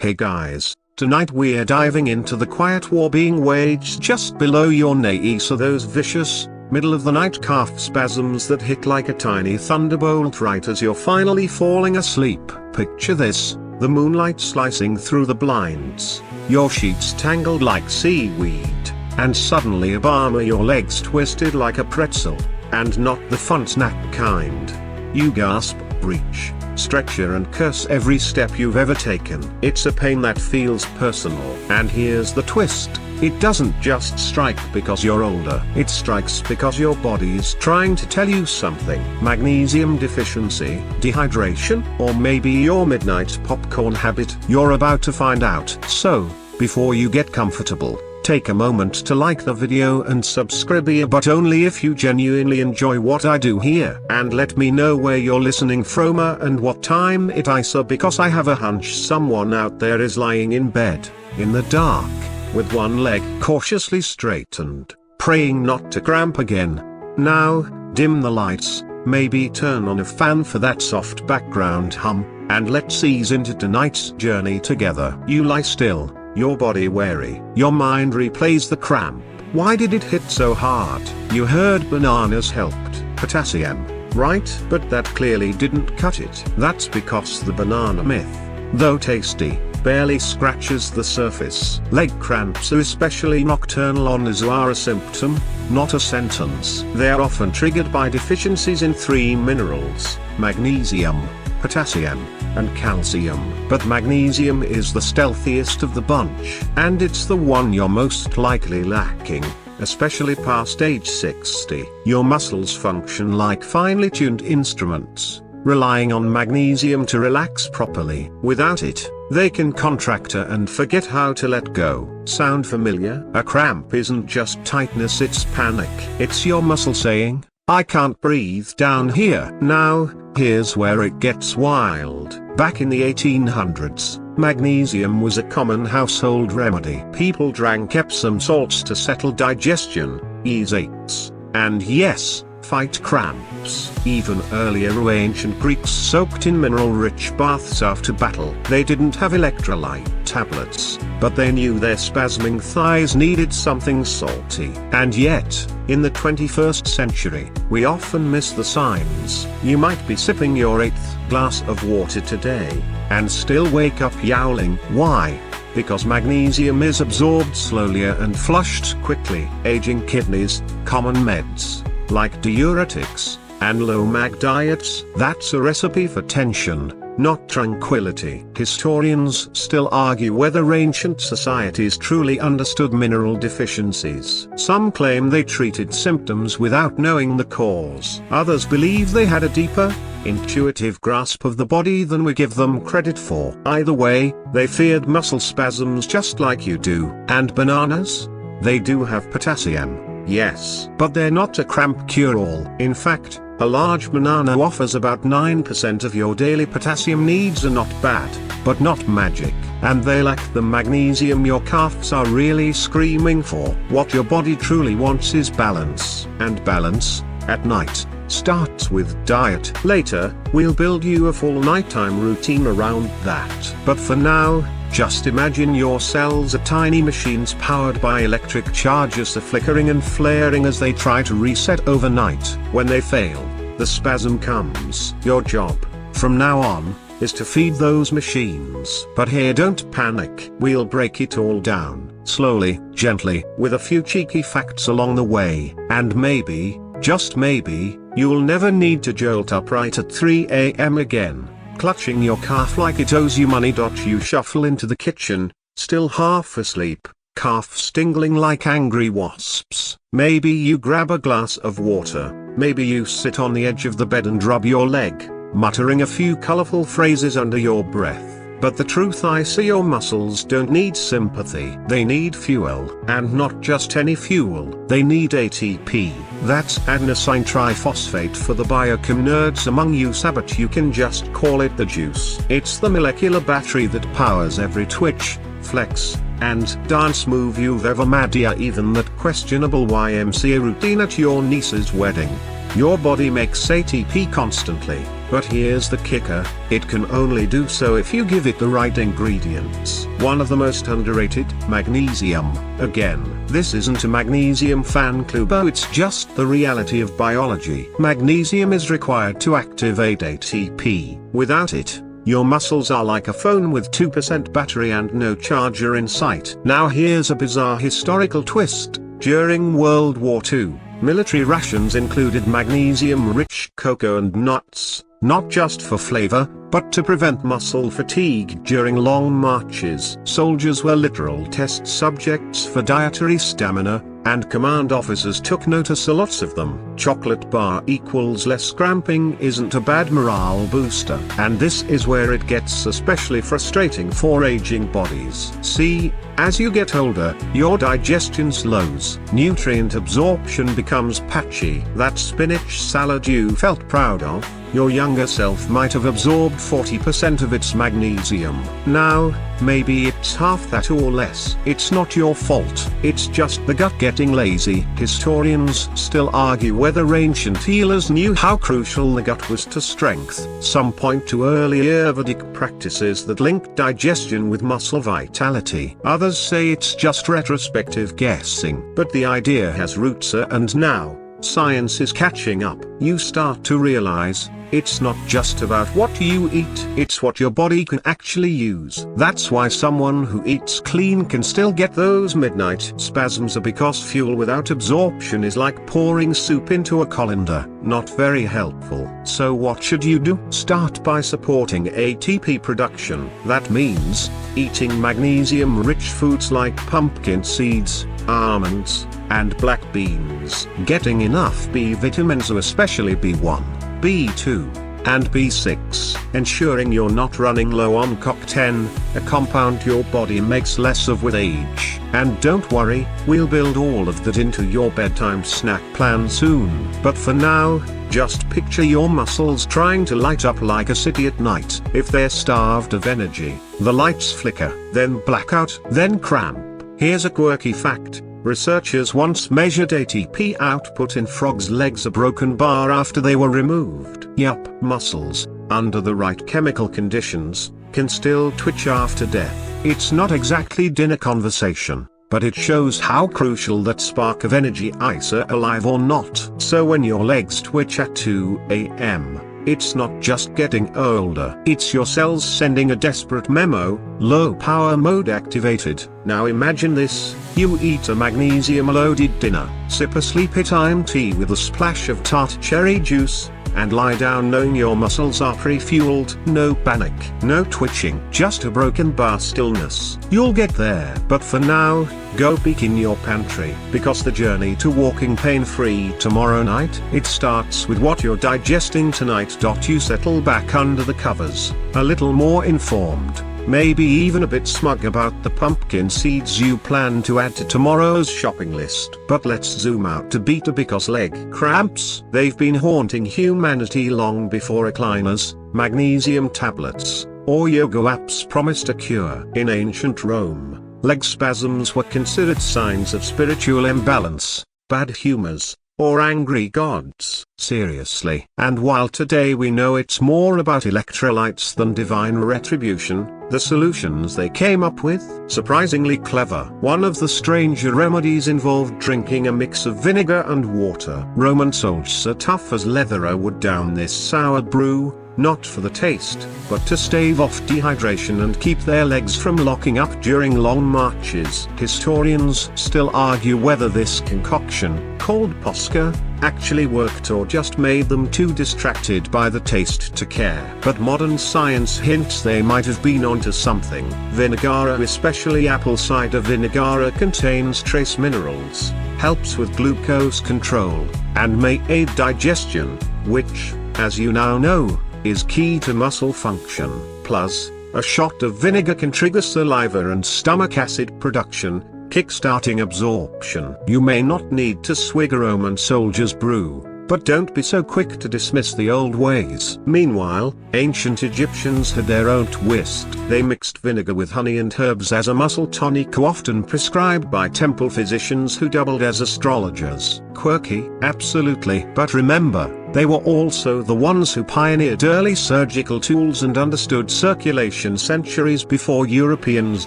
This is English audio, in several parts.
Hey guys, tonight we're diving into the quiet war being waged just below your knees, so those vicious, middle-of-the-night calf spasms that hit like a tiny thunderbolt right as you're finally falling asleep. Picture this, the moonlight slicing through the blinds, your sheets tangled like seaweed, and suddenly a bummer your legs twisted like a pretzel, and not the fun snack kind. You gasp, reach, stretcher and curse every step you've ever taken. It's a pain that feels personal. And here's the twist, it doesn't just strike because you're older. It strikes because your body's trying to tell you something. Magnesium deficiency, dehydration, or maybe your midnight popcorn habit. You're about to find out. So, before you get comfortable, take a moment to like the video and subscribe here, but only if you genuinely enjoy what I do here. And let me know where you're listening from and what time it is, because I have a hunch someone out there is lying in bed, in the dark, with one leg cautiously straightened, praying not to cramp again. Now, dim the lights, maybe turn on a fan for that soft background hum, and let's ease into tonight's journey together. You lie still, your body wary. Your mind replays the cramp. Why did it hit so hard? You heard bananas helped. Potassium, right? But that clearly didn't cut it. That's because the banana myth, though tasty, barely scratches the surface. Leg cramps are especially nocturnal are a symptom, not a sentence. They are often triggered by deficiencies in three minerals: magnesium, potassium, and calcium. But magnesium is the stealthiest of the bunch, and it's the one you're most likely lacking, especially past age 60. Your muscles function like finely tuned instruments, relying on magnesium to relax properly. Without it, they can contract and forget how to let go. Sound familiar? A cramp isn't just tightness, it's panic. It's your muscle saying, I can't breathe down here. Now, here's where it gets wild. Back in the 1800s, magnesium was a common household remedy. People drank Epsom salts to settle digestion, ease aches, and yes, fight cramps. Even earlier ancient Greeks soaked in mineral-rich baths after battle. They didn't have electrolyte tablets, but they knew their spasming thighs needed something salty. And yet, in the 21st century, we often miss the signs. You might be sipping your 8th glass of water today, and still wake up yowling. Why? Because magnesium is absorbed slowly and flushed quickly. Aging kidneys, common meds, like diuretics, and low-mag diets. That's a recipe for tension, not tranquility. Historians still argue whether ancient societies truly understood mineral deficiencies. Some claim they treated symptoms without knowing the cause. Others believe they had a deeper, intuitive grasp of the body than we give them credit for. Either way, they feared muscle spasms just like you do. And bananas? They do have potassium. Yes, but they're not a cramp cure-all. In fact, a large banana offers about 9% of your daily potassium needs. Are not bad, but not magic. And they lack the magnesium your calves are really screaming for. What your body truly wants is balance. And balance, at night, starts with diet. Later, we'll build you a full nighttime routine around that. But for now, just imagine your cells are tiny machines powered by electric charges, flickering and flaring as they try to reset overnight. When they fail, the spasm comes. Your job, from now on, is to feed those machines. But here, don't panic. We'll break it all down, slowly, gently, with a few cheeky facts along the way. And maybe, just maybe, you'll never need to jolt upright at 3 a.m. again, clutching your calf like it owes you money. You shuffle into the kitchen, still half asleep, calves tingling like angry wasps. Maybe you grab a glass of water, maybe you sit on the edge of the bed and rub your leg, muttering a few colorful phrases under your breath. But the truth is, your muscles don't need sympathy. They need fuel. And not just any fuel. They need ATP. That's adenosine triphosphate for the biochem nerds among you, but you can just call it the juice. It's the molecular battery that powers every twitch, flex, and dance move you've ever made, even that questionable YMCA routine at your niece's wedding. Your body makes ATP constantly, But here's the kicker, it can only do so if you give it the right ingredients. One of the most underrated, magnesium. Again, this isn't a magnesium fan club, it's just the reality of biology. Magnesium is required to activate ATP. Without it, your muscles are like a phone with 2% battery and no charger in sight. Now here's a bizarre historical twist. During World War II, military rations included magnesium-rich cocoa and nuts, not just for flavor, but to prevent muscle fatigue during long marches. Soldiers were literal test subjects for dietary stamina, and command officers took notice. Lots of them. Chocolate bar equals less cramping isn't a bad morale booster. And this is where it gets especially frustrating for aging bodies. See, as you get older, your digestion slows. Nutrient absorption becomes patchy. That spinach salad you felt proud of, your younger self might have absorbed 40% of its magnesium. Now, maybe it's half that or less. It's not your fault. It's just the gut getting lazy. Historians still argue whether ancient healers knew how crucial the gut was to strength. Some point to early Ayurvedic practices that link digestion with muscle vitality. Others say it's just retrospective guessing. But the idea has roots, and now, science is catching up. You start to realize, it's not just about what you eat, it's what your body can actually use. That's why someone who eats clean can still get those midnight spasms, because fuel without absorption is like pouring soup into a colander. Not very helpful. So what should you do? Start by supporting ATP production. That means eating magnesium-rich foods like pumpkin seeds, almonds, and black beans. Getting enough B vitamins, especially B1, B2, and B6. Ensuring you're not running low on CoQ10, a compound your body makes less of with age. And don't worry, we'll build all of that into your bedtime snack plan soon. But for now, just picture your muscles trying to light up like a city at night. If they're starved of energy, the lights flicker, then blackout, then cramp. Here's a quirky fact. Researchers once measured ATP output in frogs' legs, a broken bar after they were removed. Yup, muscles, under the right chemical conditions, can still twitch after death. It's not exactly dinner conversation, but it shows how crucial that spark of energy is, alive or not. So when your legs twitch at 2 a.m., it's not just getting older. It's your cells sending a desperate memo, low power mode activated. Now imagine this, you eat a magnesium-loaded dinner, sip a sleepy time tea with a splash of tart cherry juice, and lie down knowing your muscles are pre-fueled. No panic, no twitching, just a broken bar stillness. You'll get there. But for now, go peek in your pantry, because the journey to walking pain-free tomorrow night, it starts with what you're digesting tonight. You settle back under the covers, a little more informed, maybe even a bit smug about the pumpkin seeds you plan to add to tomorrow's shopping list. But let's zoom out to beta, because leg cramps, they've been haunting humanity long before recliners, magnesium tablets, or yoga apps promised a cure. In ancient Rome, leg spasms were considered signs of spiritual imbalance, bad humors, or angry gods. Seriously. And while today we know it's more about electrolytes than divine retribution, the solutions they came up with, surprisingly clever. One of the stranger remedies involved drinking a mix of vinegar and water. Roman soldiers, tough as leather, would down this sour brew, not for the taste, but to stave off dehydration and keep their legs from locking up during long marches. Historians still argue whether this concoction, called posca, actually worked or just made them too distracted by the taste to care. But modern science hints they might have been onto something. Vinegar, especially apple cider vinegar, contains trace minerals, helps with glucose control, and may aid digestion, which, as you now know, is key to muscle function. Plus, a shot of vinegar can trigger saliva and stomach acid production, kickstarting absorption. You may not need to swig a Roman soldier's brew, but don't be so quick to dismiss the old ways. Meanwhile, ancient Egyptians had their own twist. They mixed vinegar with honey and herbs as a muscle tonic, often prescribed by temple physicians who doubled as astrologers. Quirky, absolutely. But remember, they were also the ones who pioneered early surgical tools and understood circulation centuries before Europeans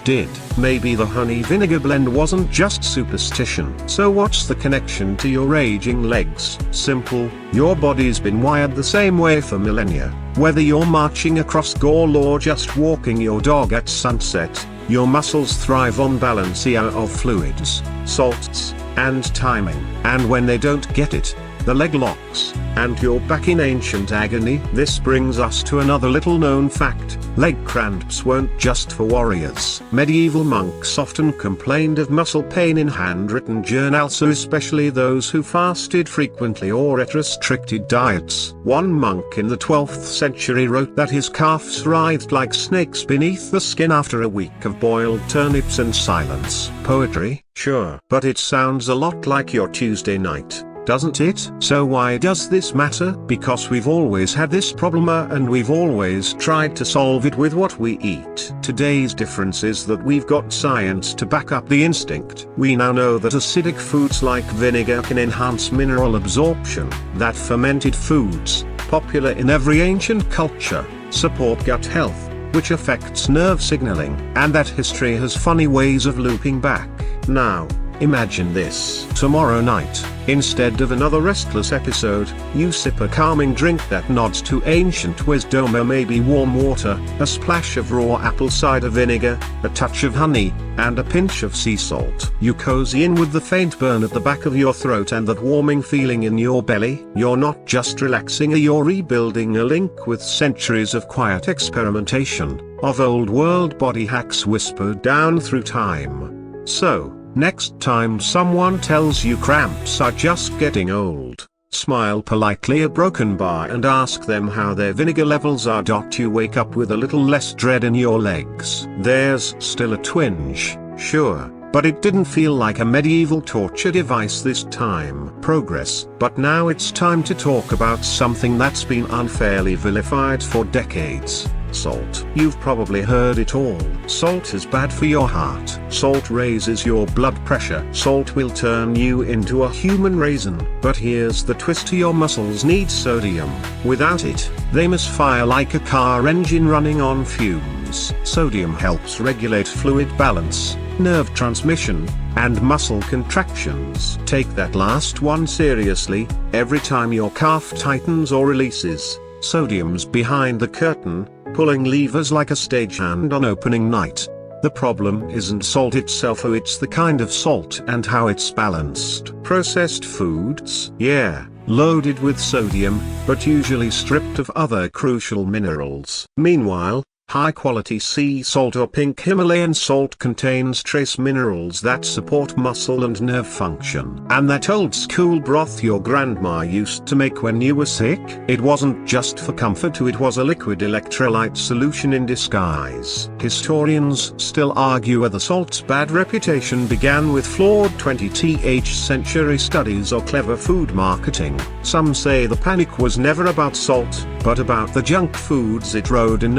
did. Maybe the honey vinegar blend wasn't just superstition. So what's the connection to your aging legs? Simple, your body's been wired the same way for millennia. Whether you're marching across Gaul or just walking your dog at sunset, your muscles thrive on balancia of fluids, salts, and timing. And when they don't get it, the leg locks, and you're back in ancient agony. This brings us to another little known fact. Leg cramps weren't just for warriors. Medieval monks often complained of muscle pain in handwritten journals, especially those who fasted frequently or ate restricted diets. One monk in the 12th century wrote that his calves writhed like snakes beneath the skin after a week of boiled turnips and silence. Poetry? Sure. But it sounds a lot like your Tuesday night, doesn't it? So why does this matter? Because we've always had this problem and we've always tried to solve it with what we eat. Today's difference is that we've got science to back up the instinct. We now know that acidic foods like vinegar can enhance mineral absorption, that fermented foods, popular in every ancient culture, support gut health, which affects nerve signaling, and that history has funny ways of looping back. Now, imagine this. Tomorrow night, instead of another restless episode, you sip a calming drink that nods to ancient wisdom, or maybe warm water, a splash of raw apple cider vinegar, a touch of honey, and a pinch of sea salt. You cozy in with the faint burn at the back of your throat and that warming feeling in your belly. You're not just relaxing, you're rebuilding a link with centuries of quiet experimentation, of old world body hacks whispered down through time. So, next time someone tells you cramps are just getting old, smile politely a broken bar and ask them how their vinegar levels are. You wake up with a little less dread in your legs. There's still a twinge, sure, but it didn't feel like a medieval torture device this time. Progress. But now it's time to talk about something that's been unfairly vilified for decades. Salt. You've probably heard it all. Salt is bad for your heart. Salt raises your blood pressure. Salt will turn you into a human raisin. But here's the twist: your muscles need sodium. Without it, they misfire like a car engine running on fumes. Sodium helps regulate fluid balance, nerve transmission, and muscle contractions. Take that last one seriously. Every time your calf tightens or releases, sodium's behind the curtain, pulling levers like a stagehand on opening night. The problem isn't salt itself, it's the kind of salt and how it's balanced. Processed foods, yeah, loaded with sodium, but usually stripped of other crucial minerals. Meanwhile, high-quality sea salt or pink Himalayan salt contains trace minerals that support muscle and nerve function. And that old-school broth your grandma used to make when you were sick? It wasn't just for comfort, it was a liquid electrolyte solution in disguise. Historians still argue whether salt's bad reputation began with flawed 20th century studies or clever food marketing. Some say the panic was never about salt, but about the junk foods it rode in,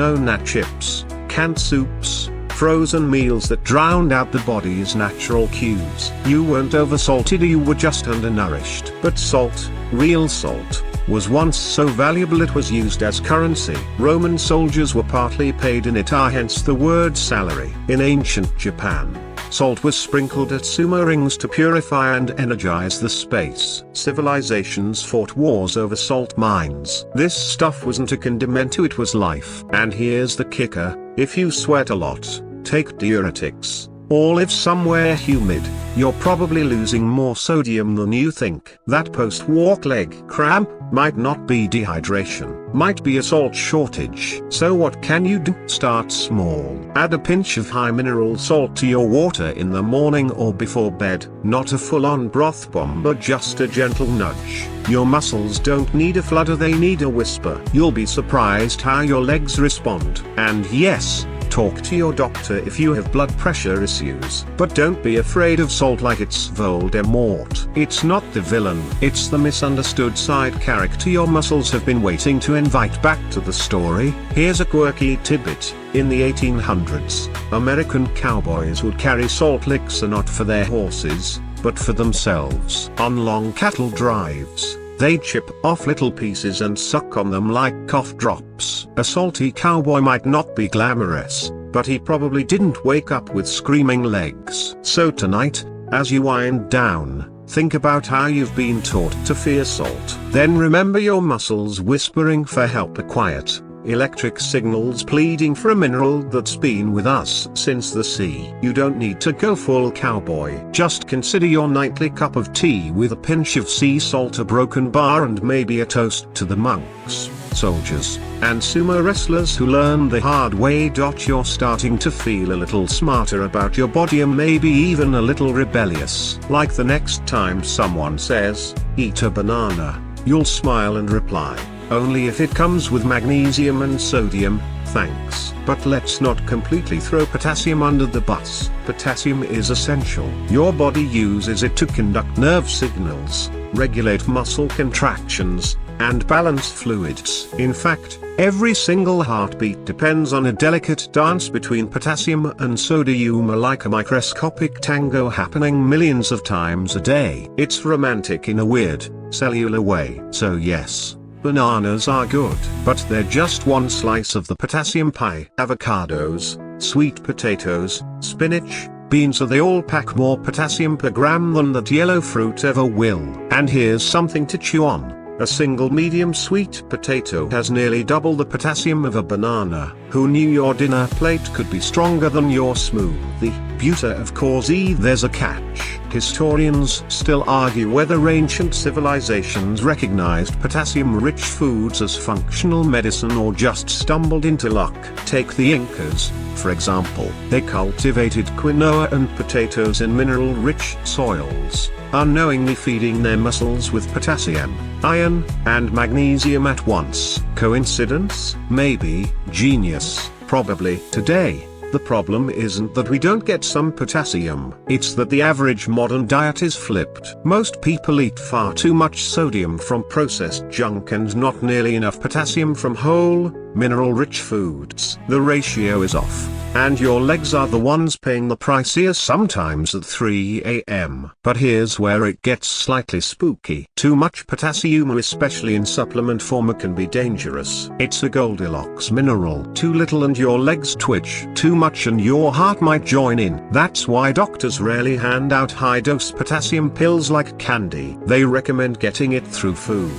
chips, canned soups, frozen meals that drowned out the body's natural cues. You weren't oversalted, you were just undernourished. But salt, real salt, was once so valuable it was used as currency. Roman soldiers were partly paid in it, hence the word salary. In ancient Japan, salt was sprinkled at sumo rings to purify and energize the space. Civilizations fought wars over salt mines. This stuff wasn't a condimento, it was life. And here's the kicker: if you sweat a lot, take diuretics, or live somewhere humid, you're probably losing more sodium than you think. That post-walk leg cramp might not be dehydration, might be a salt shortage. So what can you do? Start small. Add a pinch of high mineral salt to your water in the morning or before bed. Not a full-on broth bomb, but just a gentle nudge. Your muscles don't need a flutter, they need a whisper. You'll be surprised how your legs respond. And yes, talk to your doctor if you have blood pressure issues. But don't be afraid of salt like it's Voldemort. It's not the villain, it's the misunderstood side character your muscles have been waiting to invite back to the story. Here's a quirky tidbit. In the 1800s, American cowboys would carry salt licks not for their horses, but for themselves. On long cattle drives, they chip off little pieces and suck on them like cough drops. A salty cowboy might not be glamorous, but he probably didn't wake up with screaming legs. So tonight, as you wind down, think about how you've been taught to fear salt. Then remember your muscles whispering for help are quiet, electric signals pleading for a mineral that's been with us since the sea. You don't need to go full cowboy. Just consider your nightly cup of tea with a pinch of sea salt, a broken bar, and maybe a toast to the monks, soldiers, and sumo wrestlers who learned the hard way. You're starting to feel a little smarter about your body and maybe even a little rebellious. Like the next time someone says, "Eat a banana," you'll smile and reply, "Only if it comes with magnesium and sodium, thanks." But let's not completely throw potassium under the bus. Potassium is essential. Your body uses it to conduct nerve signals, regulate muscle contractions, and balance fluids. In fact, every single heartbeat depends on a delicate dance between potassium and sodium, like a microscopic tango happening millions of times a day. It's romantic in a weird, cellular way. So yes, bananas are good, but they're just one slice of the potassium pie. Avocados, sweet potatoes, spinach, beans, they all pack more potassium per gram than that yellow fruit ever will. And here's something to chew on. A single medium sweet potato has nearly double the potassium of a banana. Who knew your dinner plate could be stronger than your smoothie? But of course there's a catch. Historians still argue whether ancient civilizations recognized potassium-rich foods as functional medicine or just stumbled into luck. Take the Incas, for example. They cultivated quinoa and potatoes in mineral-rich soils, unknowingly feeding their muscles with potassium, iron, and magnesium at once. Coincidence? Maybe. Genius? Probably. Today, the problem isn't that we don't get some potassium, it's that the average modern diet is flipped. Most people eat far too much sodium from processed junk and not nearly enough potassium from whole, mineral-rich foods. The ratio is off, and your legs are the ones paying the price here, sometimes at 3 a.m. But here's where it gets slightly spooky. Too much potassium, especially in supplement form, can be dangerous. It's a Goldilocks mineral. Too little and your legs twitch. Too much and your heart might join in. That's why doctors rarely hand out high-dose potassium pills like candy. They recommend getting it through food,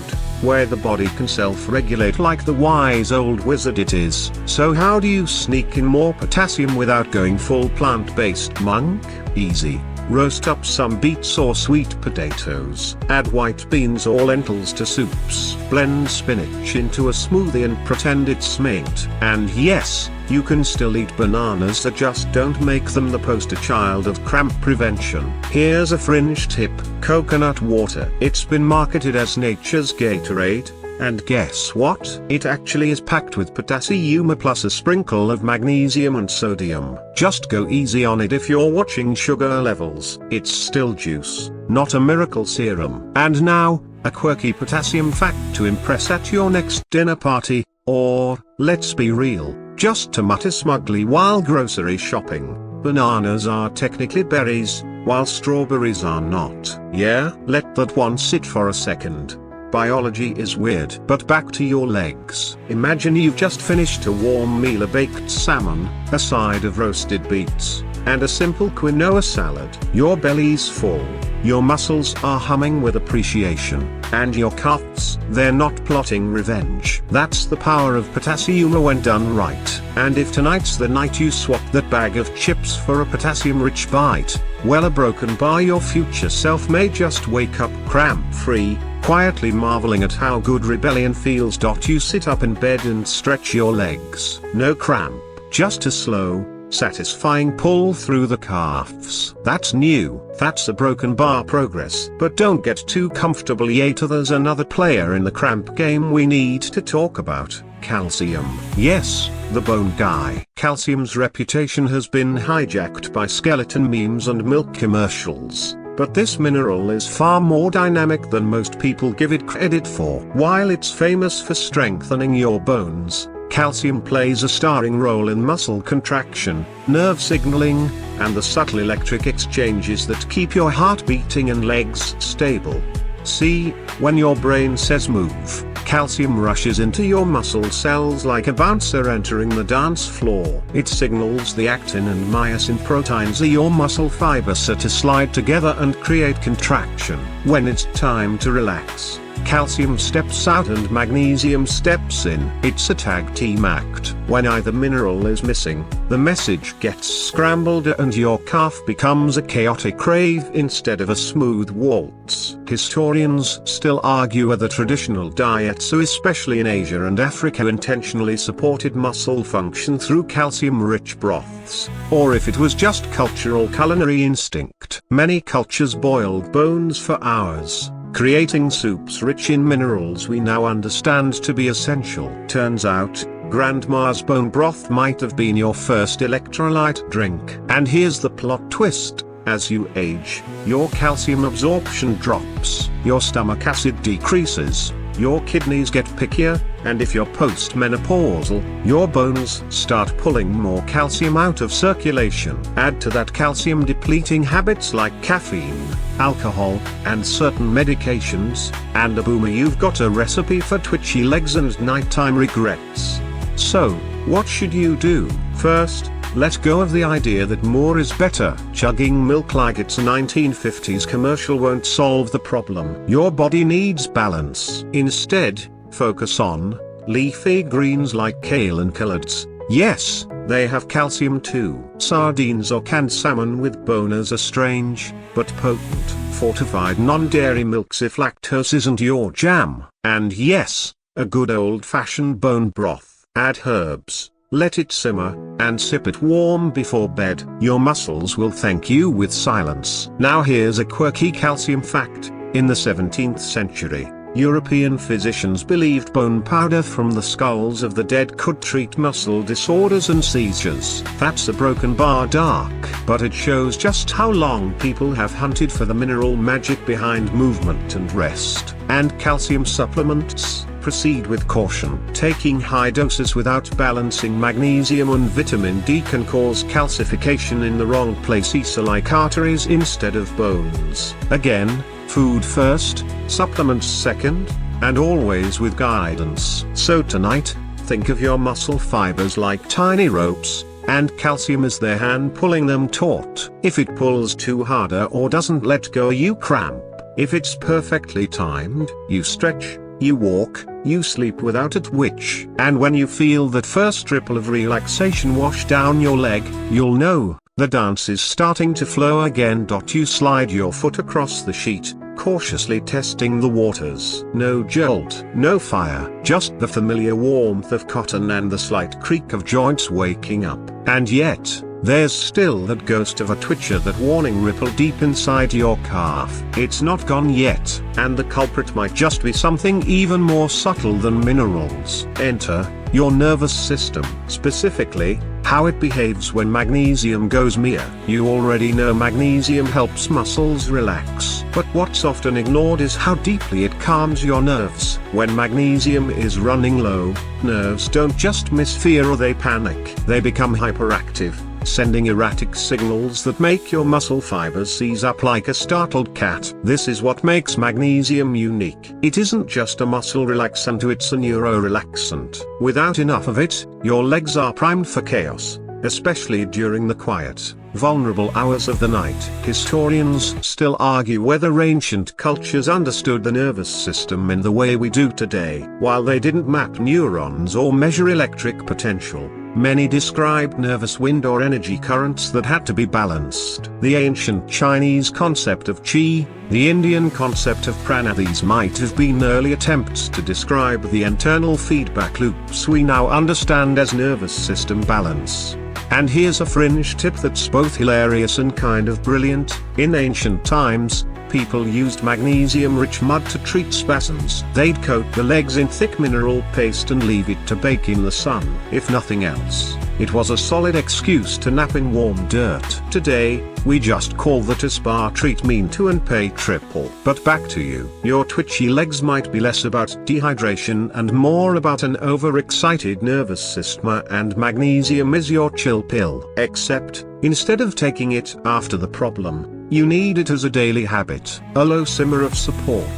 where the body can self-regulate like the wise old wizard it is. So how do you sneak in more potassium without going full plant-based monk? Easy. Roast up some beets or sweet potatoes. Add white beans or lentils to soups. Blend spinach into a smoothie and pretend it's mint. And yes, you can still eat bananas, that just don't make them the poster child of cramp prevention. Here's a fringe tip: coconut water. It's been marketed as nature's Gatorade, and guess what? It actually is packed with potassium plus a sprinkle of magnesium and sodium. Just go easy on it if you're watching sugar levels. It's still juice, not a miracle serum. And now, a quirky potassium fact to impress at your next dinner party, or, let's be real, just to mutter smugly while grocery shopping. Bananas are technically berries, while strawberries are not. Yeah, let that one sit for a second. Biology is weird. But back to your legs. Imagine you've just finished a warm meal of baked salmon, a side of roasted beets, and a simple quinoa salad. Your belly's full, your muscles are humming with appreciation, and your calves, they're not plotting revenge. That's the power of potassium when done right. And if tonight's the night you swap that bag of chips for a potassium-rich bite, well, a broken bar your future self may just wake up cramp-free, quietly marveling at how good rebellion feels. You sit up in bed and stretch your legs. No cramp, just a slow, satisfying pull through the calves. That's new. That's a broken bar progress. But don't get too comfortable yet. There's another player in the cramp game we need to talk about: calcium. Yes, the bone guy. Calcium's reputation has been hijacked by skeleton memes and milk commercials. But this mineral is far more dynamic than most people give it credit for. While it's famous for strengthening your bones, Calcium plays a starring role in muscle contraction, nerve signaling, and the subtle electric exchanges that keep your heart beating and legs stable. See, when your brain says move, calcium rushes into your muscle cells like a bouncer entering the dance floor. It signals the actin and myosin proteins of your muscle fibers to slide together and create contraction. When it's time to relax, calcium steps out and magnesium steps in. It's a tag team act. When either mineral is missing, the message gets scrambled and your calf becomes a chaotic rave instead of a smooth waltz. Historians still argue whether traditional diets, especially in Asia and Africa, intentionally supported muscle function through calcium-rich broths, or if it was just cultural culinary instinct. Many cultures boiled bones for hours, creating soups rich in minerals we now understand to be essential. Turns out, Grandma's bone broth might have been your first electrolyte drink. And here's the plot twist: as you age, your calcium absorption drops, your stomach acid decreases, your kidneys get pickier, and if you're postmenopausal, your bones start pulling more calcium out of circulation. Add to that calcium-depleting habits like caffeine, alcohol, and certain medications, and a boomer, you've got a recipe for twitchy legs and nighttime regrets. So, what should you do? First, let go of the idea that more is better. Chugging milk like it's a 1950s commercial won't solve the problem. Your body needs balance. Instead, focus on leafy greens like kale and collards. Yes, they have calcium too. Sardines or canned salmon with boners are strange, but potent. Fortified non-dairy milks if lactose isn't your jam. And yes, a good old-fashioned bone broth. Add herbs, let it simmer, and sip it warm before bed. Your muscles will thank you with silence. Now here's a quirky calcium fact. In the 17th century, European physicians believed bone powder from the skulls of the dead could treat muscle disorders and seizures. That's a broken bar dark, but it shows just how long people have hunted for the mineral magic behind movement and rest. And calcium supplements? Proceed with caution. Taking high doses without balancing magnesium and vitamin D can cause calcification in the wrong places, like arteries instead of bones. Again, food first, supplements second, and always with guidance. So tonight, think of your muscle fibers like tiny ropes, and calcium is their hand pulling them taut. If it pulls too harder or doesn't let go, you cramp. If it's perfectly timed, you stretch, you walk, you sleep without a twitch. And when you feel that first ripple of relaxation wash down your leg, you'll know the dance is starting to flow again. You slide your foot across the sheet, cautiously testing the waters. No jolt, no fire, just the familiar warmth of cotton and the slight creak of joints waking up. And yet, there's still that ghost of a twitcher, that warning ripple deep inside your calf. It's not gone yet, and the culprit might just be something even more subtle than minerals. Enter your nervous system, specifically how it behaves when magnesium goes meh. You already know magnesium helps muscles relax, but what's often ignored is how deeply it calms your nerves. When magnesium is running low, nerves don't just miss fear or they panic. They become hyperactive, sending erratic signals that make your muscle fibers seize up like a startled cat. This is what makes magnesium unique. It isn't just a muscle relaxant, it's a neurorelaxant. Without enough of it, your legs are primed for chaos, especially during the quiet, vulnerable hours of the night. Historians still argue whether ancient cultures understood the nervous system in the way we do today. While they didn't map neurons or measure electric potential, many described nervous wind or energy currents that had to be balanced. The ancient Chinese concept of qi, the Indian concept of prana, these might have been early attempts to describe the internal feedback loops we now understand as nervous system balance. And here's a fringe tip that's both hilarious and kind of brilliant. In ancient times, people used magnesium-rich mud to treat spasms. They'd coat the legs in thick mineral paste and leave it to bake in the sun. If nothing else, it was a solid excuse to nap in warm dirt. Today, we just call that a spa treatment and pay triple. But back to you. Your twitchy legs might be less about dehydration and more about an overexcited nervous system, and magnesium is your chill pill. Except, instead of taking it after the problem, you need it as a daily habit. A low simmer of support,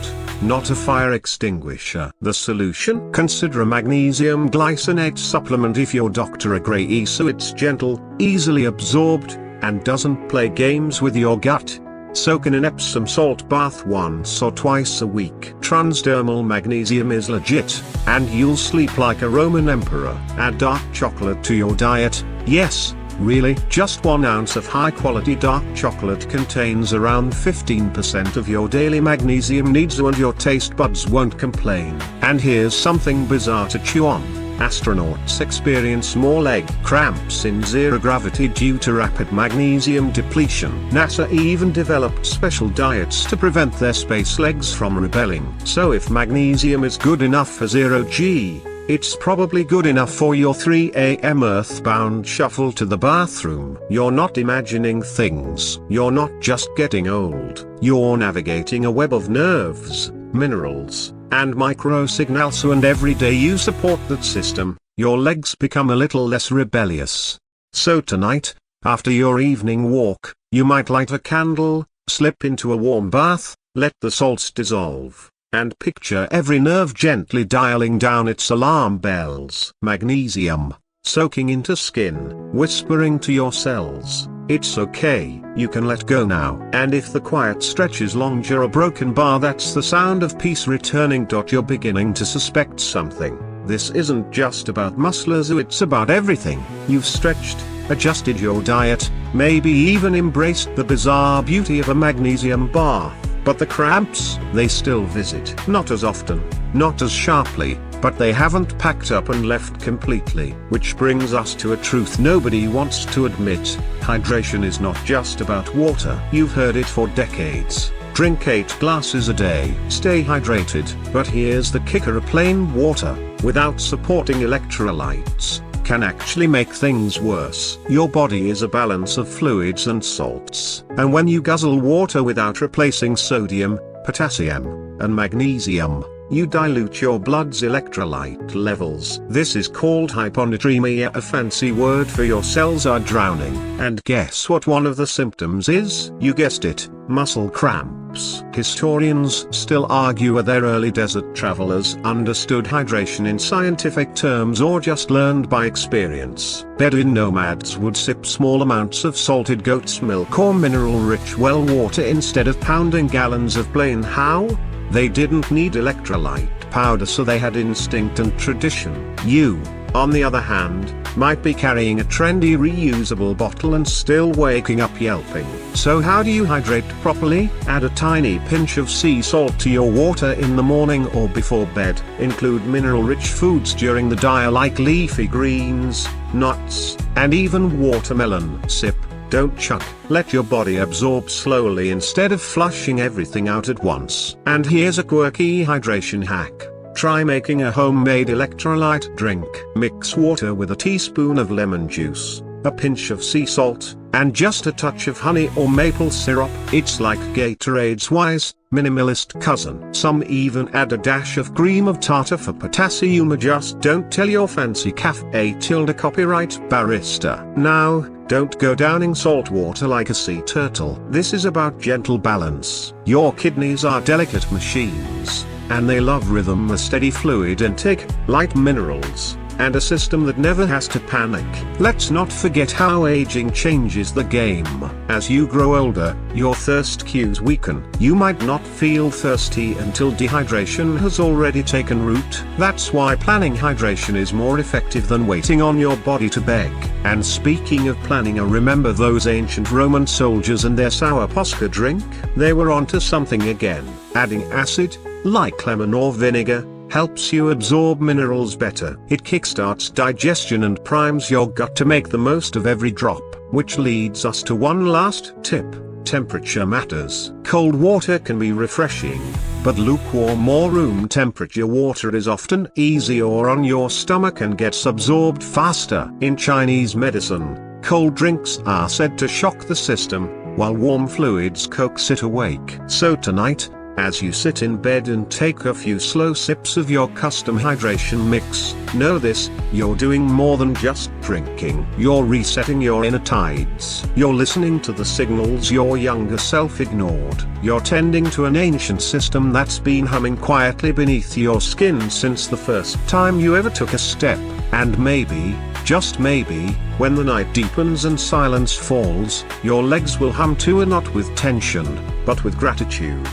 not a fire extinguisher. The solution? Consider a magnesium glycinate supplement if your doctor agrees, so it's gentle, easily absorbed, and doesn't play games with your gut. Soak in an Epsom salt bath once or twice a week. Transdermal magnesium is legit, and you'll sleep like a Roman emperor. Add dark chocolate to your diet. Yes, really, just 1 ounce of high-quality dark chocolate contains around 15% of your daily magnesium needs, and your taste buds won't complain. And here's something bizarre to chew on. Astronauts experience more leg cramps in zero gravity due to rapid magnesium depletion. NASA even developed special diets to prevent their space legs from rebelling. So if magnesium is good enough for zero G, it's probably good enough for your 3 a.m. earthbound shuffle to the bathroom. You're not imagining things. You're not just getting old. You're navigating a web of nerves, minerals, and microsignals, so and every day you support that system, your legs become a little less rebellious. So tonight, after your evening walk, you might light a candle, slip into a warm bath, let the salts dissolve, and picture every nerve gently dialing down its alarm bells. Magnesium, soaking into skin, whispering to your cells, it's okay, you can let go now. And if the quiet stretch is longer, a broken bar, that's the sound of peace returning. You're beginning to suspect something. This isn't just about muscles, it's about everything. You've stretched, adjusted your diet, maybe even embraced the bizarre beauty of a magnesium bath. But the cramps, they still visit. Not as often, not as sharply, but they haven't packed up and left completely. Which brings us to a truth nobody wants to admit. Hydration is not just about water. You've heard it for decades. Drink 8 glasses a day. Stay hydrated. But here's the kicker: a plain water, without supporting electrolytes, can actually make things worse. Your body is a balance of fluids and salts. And when you guzzle water without replacing sodium, potassium, and magnesium, you dilute your blood's electrolyte levels. This is called hyponatremia, a fancy word for your cells are drowning. And guess what one of the symptoms is? You guessed it, muscle cramps. Historians still argue whether early desert travelers understood hydration in scientific terms or just learned by experience. Bedouin nomads would sip small amounts of salted goat's milk or mineral-rich well water instead of pounding gallons of plain. How? They didn't need electrolyte powder, so they had instinct and tradition. You, on the other hand, might be carrying a trendy reusable bottle and still waking up yelping. So how do you hydrate properly? Add a tiny pinch of sea salt to your water in the morning or before bed. Include mineral-rich foods during the day like leafy greens, nuts, and even watermelon. Sip, don't chug. Let your body absorb slowly instead of flushing everything out at once. And here's a quirky hydration hack. Try making a homemade electrolyte drink. Mix water with a teaspoon of lemon juice, a pinch of sea salt, and just a touch of honey or maple syrup. It's like Gatorade's wise, minimalist cousin. Some even add a dash of cream of tartar for potassium. Just don't tell your fancy cafe tilde copyright barista. Now, don't go downing salt water like a sea turtle. This is about gentle balance. Your kidneys are delicate machines, and they love rhythm, a steady fluid intake, light minerals, and a system that never has to panic. Let's not forget how aging changes the game. As you grow older, your thirst cues weaken. You might not feel thirsty until dehydration has already taken root. That's why planning hydration is more effective than waiting on your body to beg. And speaking of planning, remember those ancient Roman soldiers and their sour posca drink? They were onto something again. Adding acid, like lemon or vinegar, helps you absorb minerals better. It kickstarts digestion and primes your gut to make the most of every drop. Which leads us to one last tip. Temperature matters. Cold water can be refreshing, but lukewarm or room temperature water is often easier on your stomach and gets absorbed faster. In Chinese medicine, cold drinks are said to shock the system, while warm fluids coax it awake. So tonight, as you sit in bed and take a few slow sips of your custom hydration mix, know this: you're doing more than just drinking. You're resetting your inner tides. You're listening to the signals your younger self ignored. You're tending to an ancient system that's been humming quietly beneath your skin since the first time you ever took a step. And maybe, just maybe, when the night deepens and silence falls, your legs will hum too, and not with tension, but with gratitude.